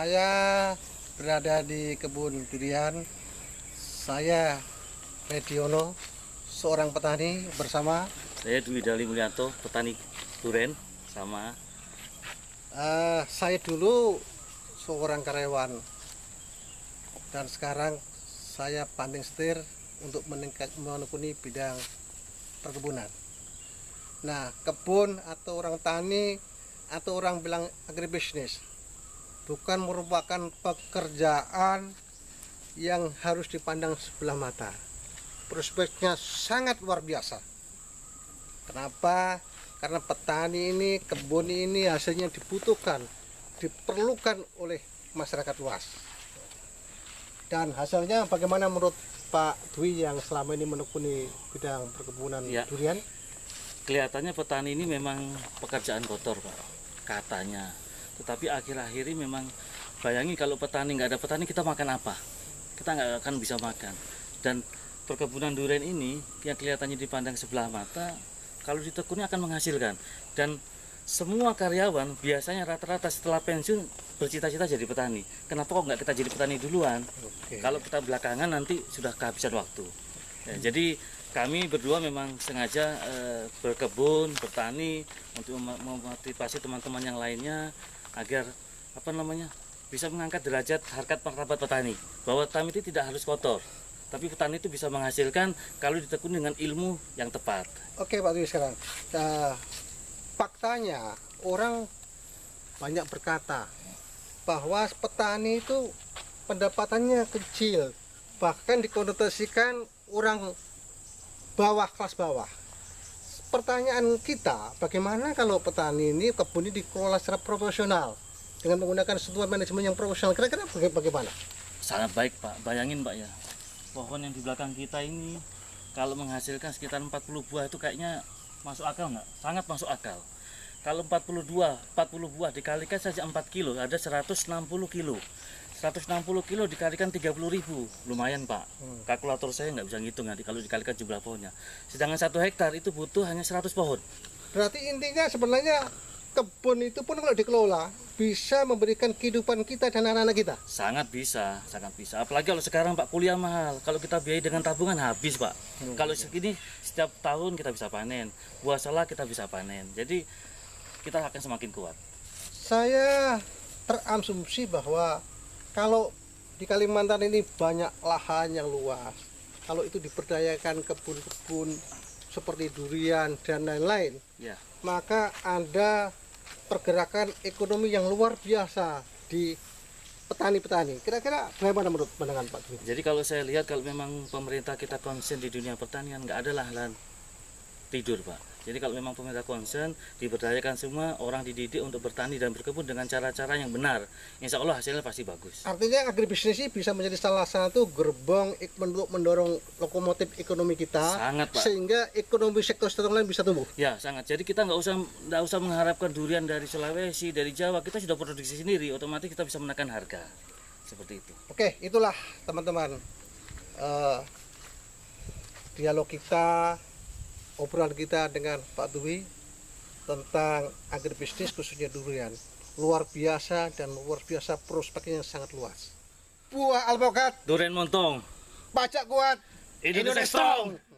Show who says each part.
Speaker 1: Saya berada di kebun durian. Saya Mediono, seorang petani bersama
Speaker 2: Saya Dwi Dali Mulyanto, petani durian sama.
Speaker 1: Saya dulu seorang karyawan dan sekarang saya banting setir untuk menekuni bidang perkebunan. Nah, kebun atau orang tani atau orang bilang agribisnis bukan merupakan pekerjaan yang harus dipandang sebelah mata. Prospeknya sangat luar biasa. Kenapa? Karena petani ini, kebun ini hasilnya dibutuhkan, diperlukan oleh masyarakat luas. Dan hasilnya bagaimana menurut Pak Dwi yang selama ini menekuni bidang perkebunan durian?
Speaker 2: Kelihatannya petani ini memang pekerjaan kotor, Pak, katanya. Tetapi akhir-akhir ini memang, bayangin kalau petani, nggak ada petani kita makan apa? Kita nggak akan bisa makan. Dan perkebunan durian ini yang kelihatannya dipandang sebelah mata, kalau ditekuni akan menghasilkan. Dan semua karyawan biasanya rata-rata setelah pensiun bercita-cita jadi petani. Kenapa kok nggak kita jadi petani duluan? Kalau kita belakangan nanti sudah kehabisan waktu. Ya, jadi kami berdua memang sengaja berkebun, bertani untuk memotivasi teman-teman yang lainnya agar bisa mengangkat derajat harkat martabat petani. Bahwa petani itu tidak harus kotor, tapi petani itu bisa menghasilkan kalau ditekuni dengan ilmu yang tepat.
Speaker 1: Oke Pak Dwi, sekarang faktanya orang banyak berkata bahwa petani itu pendapatannya kecil, bahkan dikonotasikan orang bawah, kelas bawah. Pertanyaan kita, bagaimana kalau petani ini, kebun ini dikelola secara profesional dengan menggunakan struktur manajemen yang profesional? Kira-kira bagaimana?
Speaker 2: Sangat baik, Pak. Bayangin, Pak, ya, pohon yang di belakang kita ini kalau menghasilkan sekitar 40 buah itu kayaknya masuk akal nggak? Sangat masuk akal. Kalau 40 buah dikalikan saja 4 kilo, ada 160 kilo. 160 kilo dikalikan 30.000, lumayan, Pak. Kalkulator saya nggak bisa ngitung nanti kalau dikalikan jumlah pohonnya. Sedangkan 1 hektar itu butuh hanya 100 pohon.
Speaker 1: Berarti intinya sebenarnya kebun itu pun kalau dikelola bisa memberikan kehidupan kita dan anak-anak kita.
Speaker 2: Sangat bisa, sangat bisa. Apalagi kalau sekarang, Pak, kuliah mahal. Kalau kita biayai dengan tabungan habis, Pak. Kalau segini setiap tahun kita bisa panen, buah salak kita bisa panen. Jadi kita akan semakin kuat.
Speaker 1: Saya terasumsi bahwa kalau di Kalimantan ini banyak lahan yang luas, kalau itu diberdayakan kebun-kebun seperti durian dan lain-lain, maka ada pergerakan ekonomi yang luar biasa di petani-petani. Kira-kira bagaimana menurut pandangan Pak Dwi?
Speaker 2: Jadi kalau saya lihat, kalau memang pemerintah kita konsen di dunia pertanian, nggak ada lahan tidur, Pak. Jadi kalau memang pemerintah konsen, diberdayakan semua orang dididik untuk bertani dan berkebun dengan cara-cara yang benar, insya Allah hasilnya pasti bagus.
Speaker 1: Artinya agribisnis ini bisa menjadi salah satu gerbong untuk mendorong lokomotif ekonomi kita.
Speaker 2: Sangat, Pak.
Speaker 1: Sehingga ekonomi sektor-sektor lain bisa tumbuh.
Speaker 2: Ya, sangat. Jadi kita nggak usah mengharapkan durian dari Sulawesi, dari Jawa. Kita sudah produksi sendiri, otomatis kita bisa menekan harga. Seperti itu.
Speaker 1: Oke, itulah teman-teman dialog kita, obrolan kita dengan Pak Dwi tentang agribisnis khususnya durian. Luar biasa dan luar biasa prospeknya yang sangat luas. Buah alpukat,
Speaker 2: Durian montong,
Speaker 1: pajak kuat,
Speaker 2: Indonesia strong.